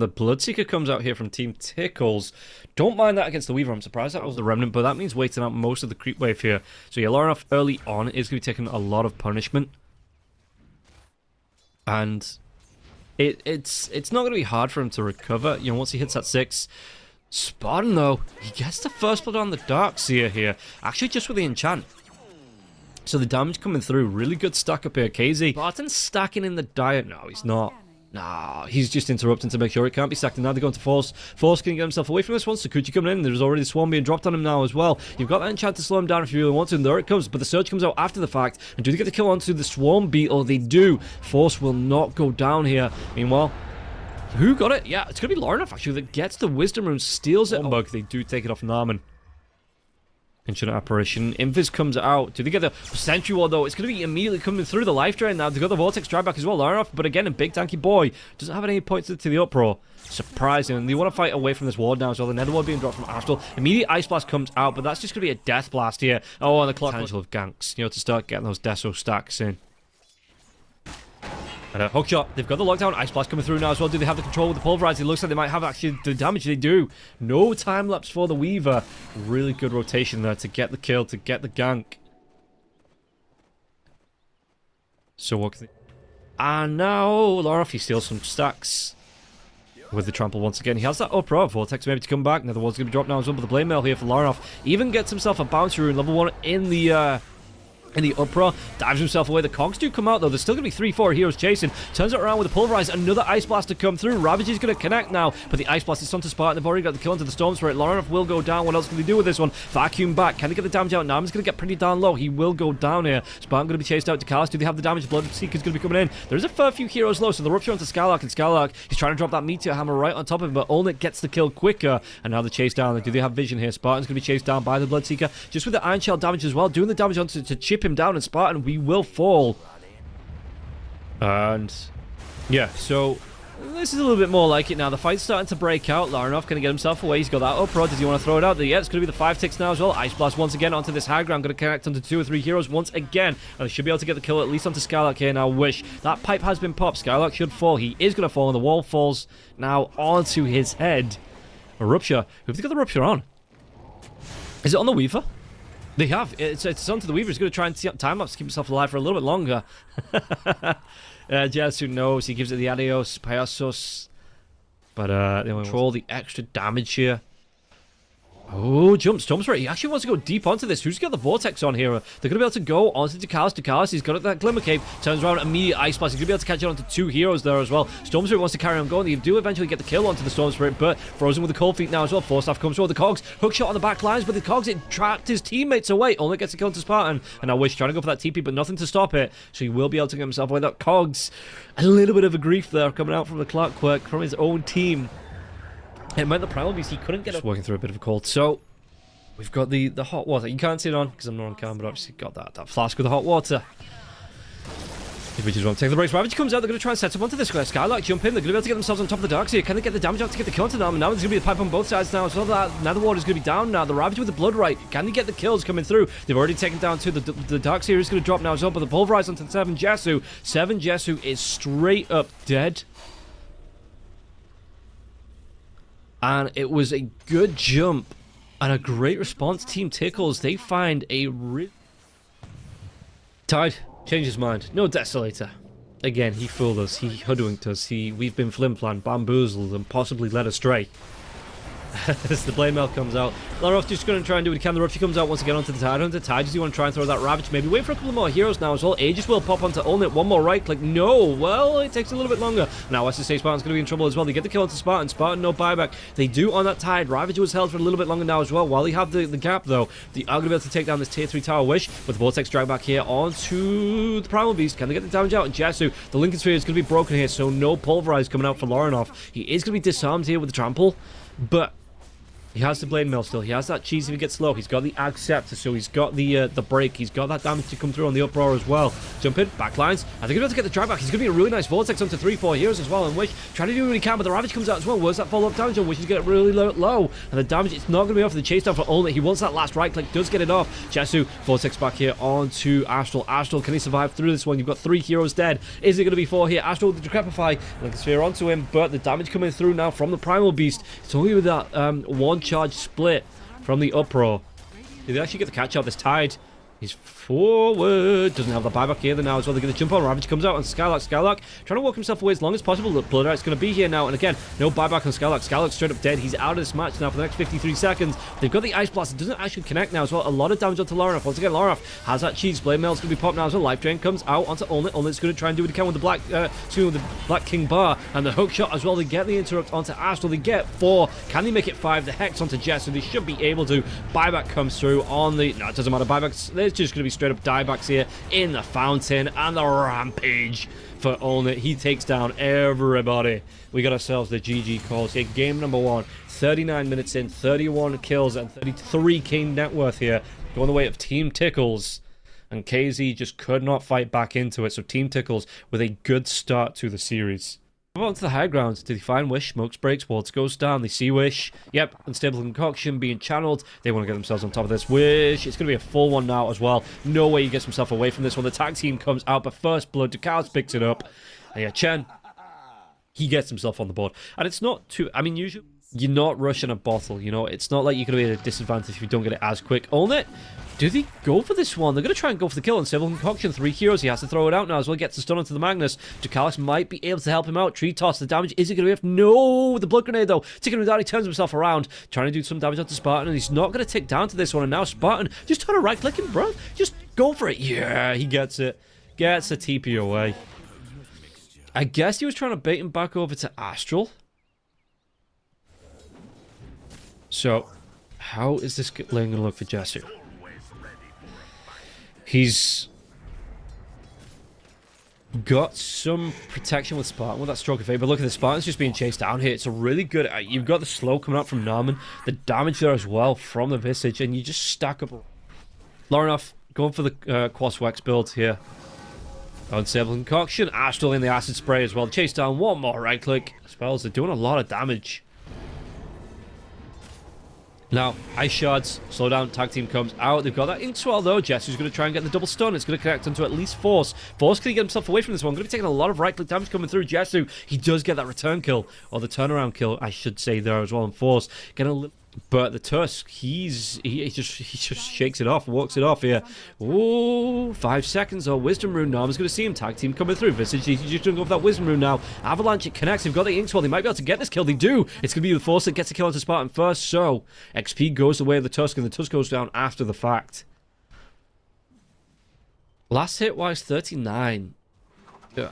The Bloodseeker comes out here from Team Tickles. Don't mind that against the Weaver. I'm surprised that was the Remnant, but that means waiting out most of the creep wave here. So yeah, lorenof early on is going to be taking a lot of punishment. And it's not going to be hard for him to recover, you know, once he hits that 6. Spartan, though, he gets the first blood on the Darkseer here. Actually, just with the enchant. So the damage coming through, really good stack up here. KZ, Spartan's stacking in the diet. No, he's not. Nah, he's just interrupting to make sure it can't be stacked. And now they're going to Force. Force can get himself away from this one. Sakuchi coming in. There's already the Swarm being dropped on him now as well. You've got that enchant to slow him down if you really want to. And there it comes. But the Surge comes out after the fact. And do they get the kill onto the Swarm Beetle? They do. Force will not go down here. Meanwhile, who got it? Yeah, it's going to be lorenof actually that gets the Wisdom Rune, steals it. Bug. They do take it off NARMAN. Ancient Apparition. Invis comes out. Do they get the Sentry Ward, though? It's going to be immediately coming through the Life Drain now. They've got the Vortex Drive back as well. lorenof, but again, a big tanky boy. Doesn't have any points to the Uproar. Surprising. And they want to fight away from this ward now as well. The Nether Ward being dropped from Astral. Immediate Ice Blast comes out, but that's just going to be a Death Blast here. Oh, and the clock potential of ganks, you know, to start getting those Deso stacks in. And a hookshot. They've got the lockdown. Ice Blast coming through now as well. Do they have the control with the Pulverize? It looks like they might have actually the damage. They do. No time lapse for the Weaver. Really good rotation there to get the kill, to get the gank. So what can they... And now lorenof, he steals some stacks with the trample once again. He has that uproar. Vortex maybe to come back. Another one's going to be dropped now as well. But the Blade Mail here for lorenof. Even gets himself a Bounty Rune, level 1 in the uproar, dives himself away. The cogs do come out though. There's still going to be 3-4 heroes chasing. Turns it around with a Pulverize. Another Ice Blast to come through. Ravage is going to connect now, but the Ice Blast is onto Spartan. They've already got the kill onto the Storm Spirit. lorenof will go down. What else can they do with this one? Vacuum back. Can they get the damage out? NARMAN's going to get pretty darn low. He will go down here. Spartan going to be chased out. Dukalis, do they have the damage? Bloodseeker's going to be coming in. There's a fair few heroes low, so the Rupture onto Skylark, and Skylark, he's trying to drop that Meteor Hammer right on top of him, but Ulnit gets the kill quicker, and now the chase down. Do they have vision here? Spartan's going to be chased down by the Bloodseeker, just with the Iron Shell damage as well, doing the damage onto to chip him down, and Spartan, we will fall. And yeah, so this is a little bit more like it now. The fight's starting to break out. lorenof going to get himself away. He's got that uproar. Does he want to throw it out there? Yeah, it's going to be the 5 ticks now as well. Ice Blast once again onto this high ground. Going to connect onto 2 or 3 heroes once again. And they should be able to get the kill at least onto Skylark here now. Wish. That pipe has been popped. Skylark should fall. He is going to fall, and the wall falls now onto his head. A Rupture. Who've they got the Rupture on? Is it on the Weaver? They have. It's onto the Weaver. He's going to try and time-lapse to keep himself alive for a little bit longer. Jesu knows. He gives it the Adios, Payasos. But they control the extra damage here. Oh, jump Storm Spirit. He actually wants to go deep onto this. Who's got the Vortex on here? They're going to be able to go onto Dukalis. Dukalis, he's got that Glimmer Cape. Turns around, immediate Ice Blast. He's going to be able to catch it onto 2 heroes there as well. Storm Spirit wants to carry on going. They do eventually get the kill onto the Storm Spirit, but frozen with the Cold Feet now as well. Force Staff comes through the Cogs. Hookshot on the back lines, but the Cogs, it trapped his teammates away. Only gets a kill to Spartan. And now Wish trying to go for that TP, but nothing to stop it. So he will be able to get himself away. That Cogs, a little bit of a grief there coming out from the Clockwork, from his own team. It meant the Primal Beast, he couldn't get up. Working through a bit of a cold. So we've got the hot water. You can't see it on because I'm not on camera, but obviously got that flask with the hot water. If we just won't take the breaks. Ravage comes out. They're going to try and set up onto this Skylark. Jump in. They're going to be able to get themselves on top of the Darkseer. Can they get the damage out to get the kill onto them? And now there's going to be a pipe on both sides now. So that Nether Ward is going to be down now. The Ravage with the Blood Right. Can they get the kills coming through? They've already taken down 2. The Darkseer is going to drop now as well. But the Pulverize onto 7 Jesu. 7 Jesu is straight up dead. And it was a good jump and a great response. Team Tickles, they find a Tide, change his mind. No Desolator. Again, he fooled us. He hoodwinked us. We've been flimflam, bamboozled, and possibly led astray. As the Blade Mail comes out, lorenof just going to try and do what he can. The Rupture comes out once again onto the Tide. Onto the Tide, does he want to try and throw that Ravage? Maybe wait for a couple more heroes now as well. Aegis will pop onto Ulnit. One more right click. No. Well, it takes a little bit longer. Now SSA Spartan's going to be in trouble as well. They get the kill onto Spartan. Spartan, no buyback. They do on that Tide. Ravage was held for a little bit longer now as well. While they have the gap, though, they are going to be able to take down this tier 3 tower. Wish with Vortex drag back here onto the Primal Beast. Can they get the damage out? And Jesu, the Lincoln Sphere is going to be broken here, so no Pulverize coming out for lorenof. He is going to be disarmed here with the Trample, but He has the blade mail still. He has that cheese if he gets low. He's got the acceptor, so he's got the break. He's got that damage to come through on the uproar as well. Jump in, backlines. I think he's able to get the drag back. He's going to be a really nice vortex onto 3-4 heroes as well. And Wish trying to do what he can, but the Ravage comes out as well. Where's that follow-up damage on? Wish is getting really low. And the damage, it's not going to be off the chase down for Ulnit. He wants that last right click, does get it off. Jesu, vortex back here onto Astral. Astral, can he survive through this one? You've got 3 heroes dead. Is it going to be 4 here? Astral with the Decrepify. And the sphere onto him, but the damage coming through now from the Primal Beast. It's only with that one charge split from the uproar. Did they actually get the catch out this tide? He's forward. Doesn't have the buyback here now as well. They're going to jump on. Ravage comes out on Skylark. Skylark trying to walk himself away as long as possible. The Blood Right's going to be here now. And again, no buyback on Skylark. Skylark's straight up dead. He's out of this match now for the next 53 seconds. They've got the Ice Blast. It doesn't actually connect now as well. A lot of damage onto lorenof. Once again, lorenof has that cheese. Blade Mail's going to be popped now as well. Life Drain comes out onto Ulnit. Ulnit's going to try and do what he can with the Black King Bar. And the hook shot as well. They get the interrupt onto Astral. They get 4. Can they make it 5? The Hex onto Jess. So they should be able to. Buyback comes through on the... No, it doesn't matter. Buybacks. There's just going to be straight up diebacks here in the fountain, and the rampage for Ulnit. He takes down everybody. We got ourselves the GG calls here. Game number 1, 39 minutes in, 31 kills and 33k net worth here, going the way of Team Tickles. And KZ just could not fight back into it. So Team Tickles with a good start to the series. Move on to the high ground. Did he find Wish? Smokes breaks. Wards goes down. They see Wish. Yep. Unstable concoction being channeled. They want to get themselves on top of this. Wish. It's going to be a full one now as well. No way he gets himself away from this one. The tag team comes out, but first blood. Dukalis picks it up. And yeah, Chen, he gets himself on the board. And it's not too... I mean, usually you're not rushing a bottle. You know, it's not like you're going to be at a disadvantage if you don't get it as quick. Ulnit, do they go for this one? They're going to try and go for the kill. Unstable concoction, 3 heroes. He has to throw it out now as well. Gets the stun onto the Magnus. Dukalis might be able to help him out. Tree toss. The damage. Is it going to be enough? No! The blood grenade though. Taking him down. He turns himself around. Trying to do some damage onto Spartan. And he's not going to tick down to this one. And now Spartan, just trying to right click him, bro. Just go for it. Yeah, he gets it. Gets the TP away. I guess he was trying to bait him back over to Astral. So, how is this lane going to look for Jesu? He's got some protection with Spartan with that stroke of fate, but look at the Spartan's just being chased down here. It's a really good... you've got the slow coming out from NARMAN, the damage there as well from the Visage, and you just stack up... lorenof going for the Quas Wex build here. Unstable concoction, Astral in the acid spray as well. Chase down, one more right click. Spells, they're doing a lot of damage. Now, Ice Shards, slow down, tag team comes out. They've got that ink swell though. Jesu's going to try and get the double stun. It's going to connect onto at least Force. Force can get himself away from this one. Going to be taking a lot of right click damage coming through. Jesu, he does get that return kill, or the turnaround kill, I should say there as well. And Force getting a little... But the Tusk, he just shakes it off, walks it off here. Oh, 5 seconds. Oh, Wisdom Rune. Narman's going to see him. Tag team coming through. Visage, he's just going to go for that Wisdom Rune now. Avalanche, it connects. They've got the Inkswell. They might be able to get this kill. They do. It's going to be the Force that gets a kill onto Spartan first. So, XP goes the way of the Tusk, and the Tusk goes down after the fact. Last hit-wise, 39.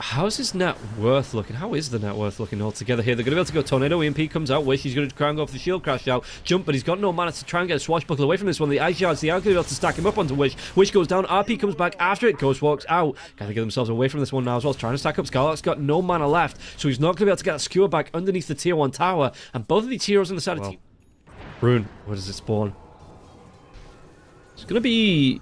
How's his net worth looking? How is the net worth looking altogether here? They're going to be able to go Tornado. EMP comes out. Wish, he's going to try and go for the shield crash out. Jump, but he's got no mana to try and get a swashbuckle away from this one. The Ice Shards, they aren't going to be able to stack him up onto Wish. Wish goes down. RP comes back after it. Ghost walks out. Got to get themselves away from this one now as well. Trying to stack up. Skylark's got no mana left, so he's not going to be able to get a skewer back underneath the tier 1 tower. And both of these heroes on the side of team. Rune, where does it spawn? It's going to be...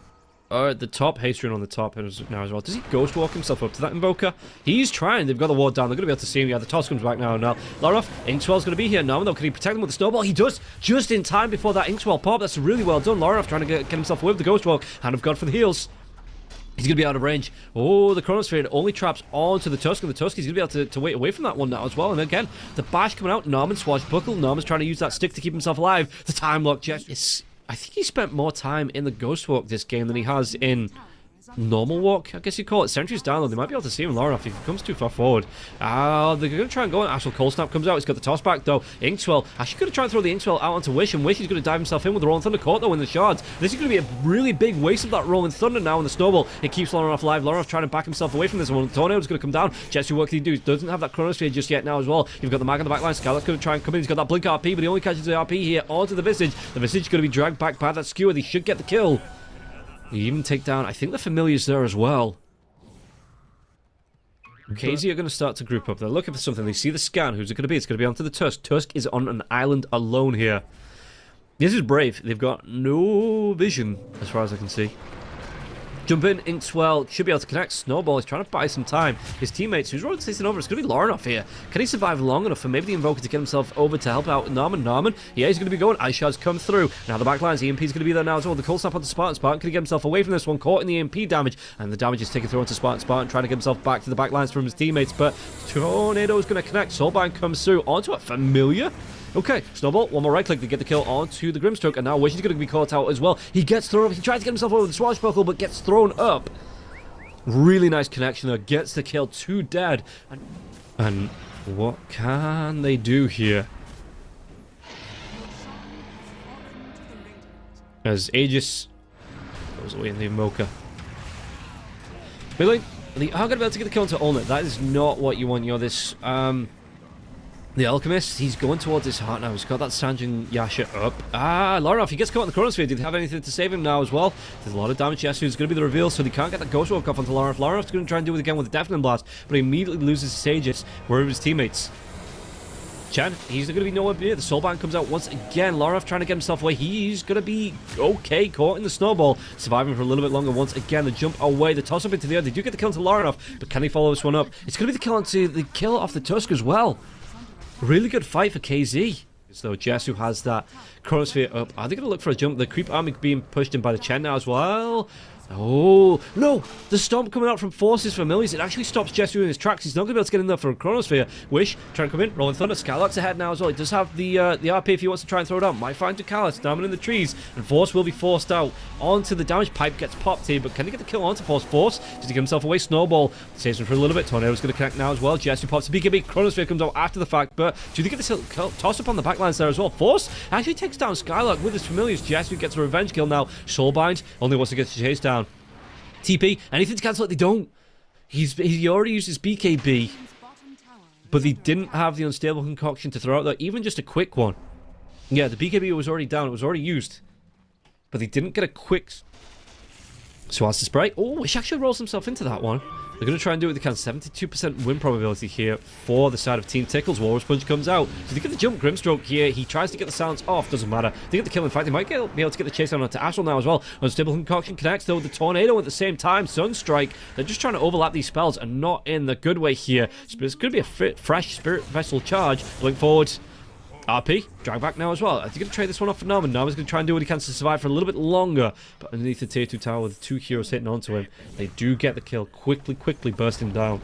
the top, Haste Rune on the top now as well. Does he ghost walk himself up to that Invoker? He's trying. They've got the ward down. They're going to be able to see him. Yeah, the toss comes back now. lorenof, Inkswell's going to be here now. Though, can he protect him with the snowball? He does, just in time before that Inkswell pop. That's really well done. lorenof trying to get himself away with the ghost walk. Hand of God for the heals. He's going to be out of range. Oh, the Chronosphere only traps onto the Tusk, and the Tusk, he's going to be able to wait away from that one now as well. And again, the bash coming out. Narman swashbuckle. Narman's trying to use that stick to keep himself alive. The time lock jet. I think he spent more time in the Ghost Walk this game than he has in normal walk, I guess you call it. Sentry's down though. They might be able to see him lorenof if he comes too far forward. They're going to try and go on. Astral Cold Snap comes out. He's got the toss back though. Inkswell, actually going to try and throw the Inkswell out onto Wish, and Wish is going to dive himself in with the Rolling Thunder caught though in the shards. This is going to be a really big waste of that Rolling Thunder now in the snowball. It keeps lorenof alive. lorenof trying to back himself away from this one. Tornado's going to come down. Jesu, what can he do? He doesn't have that Chronosphere just yet now as well. You've got the mag on the back line. Skylark's going to try and come in. He's got that Blink RP, but he only catches the RP here onto the Visage. The Visage is going to be dragged back by that skewer. They should get the kill. You even take down, I think the Familiar's there as well. KZ are going to start to group up. They're looking for something. They see the scan. Who's it going to be? It's going to be onto the Tusk. Tusk is on an island alone here. This is brave. They've got no vision, as far as I can see. Jump in, Inkswell should be able to connect. Snowball is trying to buy some time. His teammates, who's rotating over, it's going to be lorenof here. Can he survive long enough for maybe the Invoker to get himself over to help out with NARMAN? NARMAN, yeah, he's going to be going. Ice Shard's come through. Now the backlines, the EMP's going to be there now as well. The cold snap on the Spartan. Spartan can he get himself away from this one, caught in the EMP damage, and the damage is taken through onto Spartan. Spartan trying to get himself back to the backlines from his teammates, but Tornado is going to connect. Soulbind comes through onto a familiar. Okay, Snowball, one more right click to get the kill onto the Grimstroke, and now Wish is going to be caught out as well. He gets thrown up, he tries to get himself over the Swashbuckle, but gets thrown up. Really nice connection there, gets the kill to dead. And what can they do here? As Aegis goes away in the Invoker. Really? They are going to be able to get the kill into Ulnit. That is not what you want. You know, this, the Alchemist, he's going towards his heart now. He's got that Sanjin Yasha up. lorenof, he gets caught in the Chronosphere. Do they have anything to save him now as well? There's a lot of damage. Yasuo is going to be the reveal, so they can't get the Ghost Walk off onto lorenof. lorenof going to try and do it again with the Deafening Blast, but he immediately loses his Aegis. Where are his teammates? Chen, he's going to be nowhere near. The Soulbind comes out once again. lorenof trying to get himself away. He's going to be okay, caught in the Snowball. Surviving for a little bit longer once again. The jump away, the toss up into the air. They do get the kill to lorenof, but can he follow this one up? It's going to be the kill onto the kill off the Tusk as well. Really good fight for KZ. So Jesu has that Chronosphere up. Are they going to look for a jump? The creep army being pushed in by the Chen now as well. Oh, no! The stomp coming out from Force's familiars. It actually stops Jesu in his tracks. He's not going to be able to get in there for a Chronosphere. Wish, trying to come in. Rolling Thunder. Skylark's ahead now as well. He does have the RP if he wants to try and throw it out. Might find Dukalis down in the trees. And Force will be forced out onto the damage. Pipe gets popped here, but can he get the kill onto Force? Force, does he get himself away? Snowball saves him for a little bit. Tornado's going to connect now as well. Jesu pops the BKB. Chronosphere comes out after the fact, but do they get this toss up on the backlines there as well? Force actually takes down Skylark with his familiars. Jesu gets a revenge kill now. Soulbind only wants to get the chase down. TP, anything to cancel it, they don't. He already used his BKB, but they didn't have the unstable concoction to throw out there, even just a quick one. Yeah, the BKB was already down, it was already used, but they didn't get a quick. So as the spray, oh, he actually rolls himself into that one. They're going to try and do what they can. 72% win probability here for the side of Team Tickles. Walrus Punch comes out. So they get the jump. Grimstroke here. He tries to get the silence off. Doesn't matter. They get the kill. In fact, they might be able to get the chase down onto Astral now as well. Unstable Concoction connects, though, with the Tornado at the same time. Sunstrike. They're just trying to overlap these spells and not in the good way here. So it's going to be a fresh Spirit Vessel charge. Looking forward. RP, drag back now as well. Are they going to trade this one off for NARMAN? NARMAN's going to try and do what he can to survive for a little bit longer. But underneath the tier 2 tower with 2 heroes hitting onto him, they do get the kill. Quickly burst him down.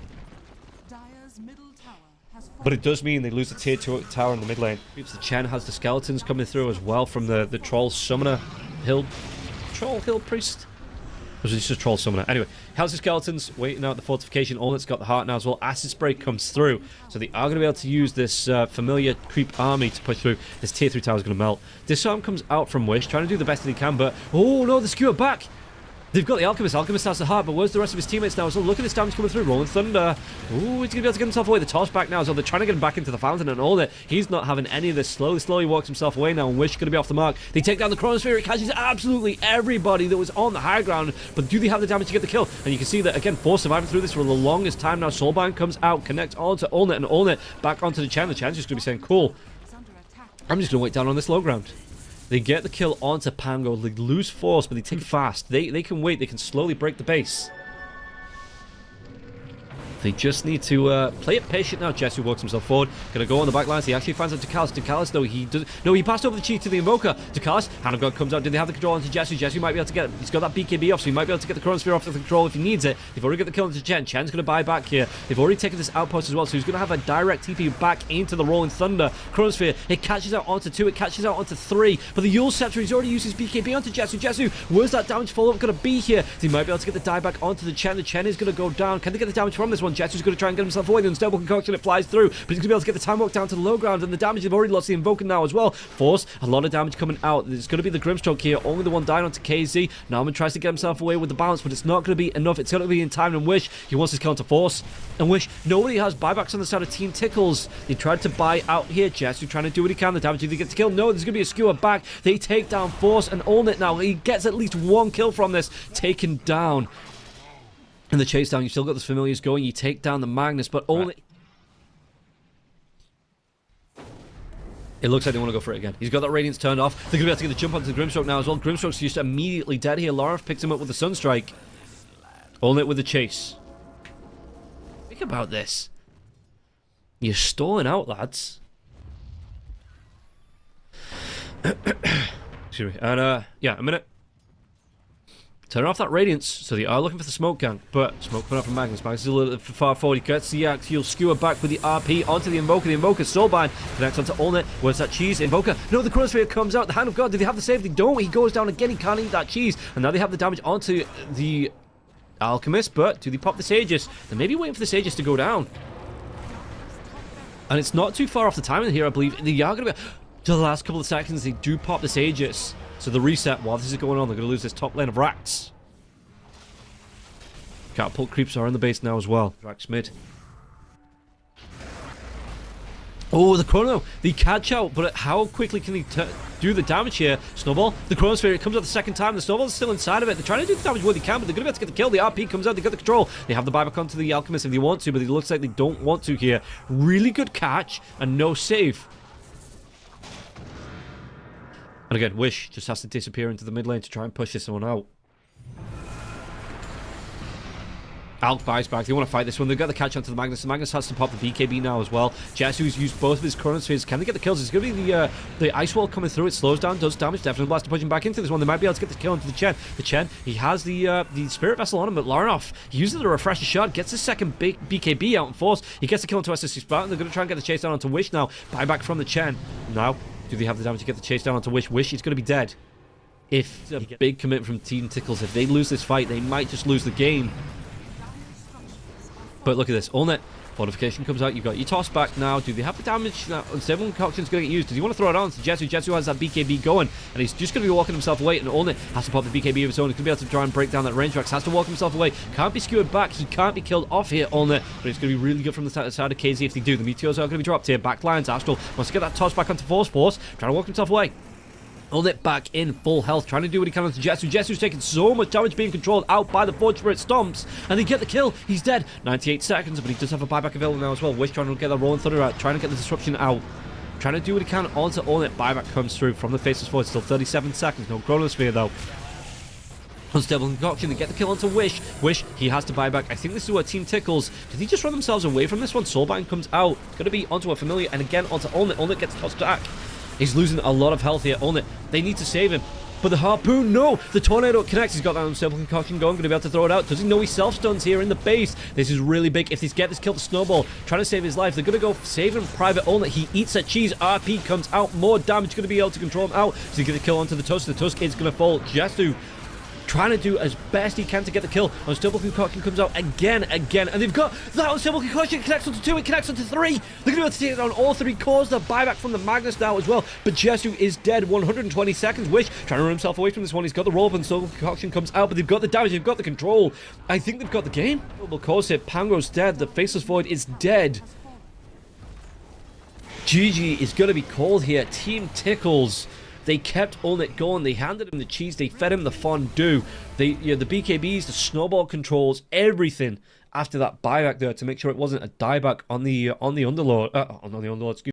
But it does mean they lose the tier 2 tower in the mid lane. The Chen has the skeletons coming through as well from the Troll Summoner Hill. Troll Hill Priest? Or was it just a Troll Summoner? Anyway, how's the skeletons waiting out the fortification? Ulnit's got the heart now as well. Acid Spray comes through. So they are going to be able to use this familiar creep army to push through. This tier 3 tower is going to melt. Disarm comes out from Wish, trying to do the best that he can, but oh no, the skewer back! They've got the Alchemist. Alchemist has the heart, but where's the rest of his teammates now? So look at this damage coming through. Rolling Thunder. Ooh, he's going to be able to get himself away. The toss back now. So they're trying to get him back into the fountain and all that. He's not having any of this. Slowly walks himself away now. And Wish going to be off the mark. They take down the Chronosphere. It catches absolutely everybody that was on the high ground. But do they have the damage to get the kill? And you can see that, again, Force surviving through this for the longest time now. Soulbind comes out, connects onto Ulnit, and Ulnit back onto the Chen. The Chen's just going to be saying, cool, I'm just going to wait down on this low ground. They get the kill onto Pango. They lose Force, but they take fast. They can wait. They can slowly break the base. They just need to play it patient now. Jesu works himself forward. Gonna go on the back lines. He actually finds out Dukalis. Dukalis, though, he does. No, he passed over the cheat to the Invoker. Dukalis, Hand of God comes out. Do they have the control onto Jesu? Jesu might be able to get it. He's got that BKB off, so he might be able to get the Chronosphere off the control if he needs it. They've already got the kill into Chen. Chen's gonna buy back here. They've already taken this outpost as well, so he's gonna have a direct TP back into the Rolling Thunder. Chronosphere, it catches out onto 2, it catches out onto 3. But the Yule Scepter, he's already used his BKB onto Jesu. Jesu, where's that damage follow-up gonna be here? They might be able to get the die back onto the Chen. The Chen is gonna go down. Can they get the damage from this one? Jesu's gonna try and get himself away. The unstable concoction, it flies through, but he's gonna be able to get the time walk down to the low ground, and the damage, they've already lost the Invoker now as well. Force, a lot of damage coming out. There's gonna be the Grimstroke here, only the one dying onto KZ. NARMAN tries to get himself away with the bounce, but it's not gonna be enough. It's gonna be in time, and Wish, he wants his counter Force, and Wish, nobody has buybacks on the side of Team Tickles. They tried to buy out here. Jesu trying to do what he can. The damage, he gets to kill. No, there's gonna be a skewer back. They take down Force and Ulnit now. He gets at least 1 kill from this, taken down. And the chase down, you've still got the familiars going. You take down the Magnus, but only. It looks like they want to go for it again. He's got that Radiance turned off. They're going to be able to get the jump onto the Grimstroke now as well. Grimstroke's just immediately dead here. lorenof picks him up with the Sunstrike. Ulnit with the chase. Think about this. You're stalling out, lads. Excuse me. And, yeah, a minute. Turn off that Radiance, so they are looking for the smoke gang, but smoke coming up from Magnus. Magnus is a little bit far forward. He gets the axe, he'll skewer back with the RP onto the Invoker. The Invoker Soulbind connects onto Ulnit. Where's that cheese? Invoker, no, the Chronosphere comes out. The Hand of God, do they have the save? They don't. He goes down again, he can't eat that cheese. And now they have the damage onto the Alchemist, but do they pop the Sages? They may be waiting for the Sages to go down. And it's not too far off the timing here, I believe. They are going to be... To the last couple of seconds, they do pop the Sages. So the reset, while this is going on, they're going to lose this top lane of Rax. Catapult creeps are in the base now as well. Rax mid. Oh, the Chrono. They catch out, but how quickly can they do the damage here? Snowball. The Chronosphere, it comes out the second time. The Snowball's still inside of it. They're trying to do the damage where they can, but they're going to be able to get the kill. The RP comes out. They got the control. They have the buyback onto the Alchemist if they want to, but it looks like they don't want to here. Really good catch and no save. And again, Wish just has to disappear into the mid lane to try and push this one out. Alk buys back. They want to fight this one. They've got the catch onto the Magnus. The Magnus has to pop the BKB now as well. Jesu's used both of his Chronospheres. Can they get the kills? It's going to be the Ice Wall coming through. It slows down, does damage. Definitely Blast to push him back into this one. They might be able to get the kill into the Chen. The Chen, he has the Spirit Vessel on him, but lorenof, he uses the Refresher Shot, gets the second big BKB out in force. He gets the kill into SsaSpartan. They're going to try and get the chase down onto Wish now. Buyback from the Chen. Now, do they have the damage to get the chase down onto Wish? Wish is going to be dead. If a big commit from Team Tickles, if they lose this fight, they might just lose the game. But look at this. Ulnit. Fortification comes out. You've got your toss back now. Do they have the damage? Now, Unstable Concoction's going to get used. Does he want to throw it on to Jesu? Jesu has that BKB going. And he's just going to be walking himself away. And Ulnit has to pop the BKB of his own. He's going to be able to try and break down that range. Rax has to walk himself away. Can't be skewered back. He can't be killed off here, Ulnit. But it's going to be really good from the side of KZ if they do. The Meteors are going to be dropped here. Backlines. Astral wants to get that toss back onto Force. Trying to walk himself away. Ulnit back in full health, trying to do what he can onto Jesu. Jesu's taking so much damage being controlled out by the Forge Spirit Stomps, and they get the kill. He's dead. 98 seconds, but he does have a buyback available now as well. Wish trying to get the Rolling Thunder out, trying to get the disruption out. Trying to do what he can onto Ulnit. Buyback comes through from the Faceless Void. Still 37 seconds. No Chronosphere though. Unstable Concoction, they get the kill onto Wish. Wish, he has to buy back. I think this is where Team Tickles. Did he just run themselves away from this one? Soulbind comes out. It's going to be onto a Familiar, and again onto Ulnit. Ulnit gets tossed back. He's losing a lot of health here. Ulnit, they need to save him. But the Harpoon, no! The Tornado connects. He's got that Unstable Concoction going. Going to be able to throw it out. Does he know he self-stuns here in the base? This is really big. If they get this kill to Snowball, trying to save his life, they're going to go save him. Private Ulnit, he eats that cheese. RP comes out. More damage. Going to be able to control him out. So he's going to kill onto the Tusk. The Tusk is going to fall. Jesu trying to do as best he can to get the kill. Unstable Concoction comes out again, and they've got that Unstable Concoction. It connects onto 2, it connects onto 3. They're going to be able to take it on all 3 cores. The buyback from the Magnus now as well, but Jesu is dead. 120 seconds. Wish trying to run himself away from this one. He's got the roll up, and Unstable Concoction comes out, but they've got the damage, they've got the control. I think they've got the game. Double cause hit. Pango's dead. The Faceless Void is dead. GG is going to be called here. Team Tickles, they kept Ulnit going. They handed him the cheese. They fed him the fondue. The BKBs, the snowball controls, everything after that buyback there to make sure it wasn't a dieback on the Underlord. On the Underlord, excuse me.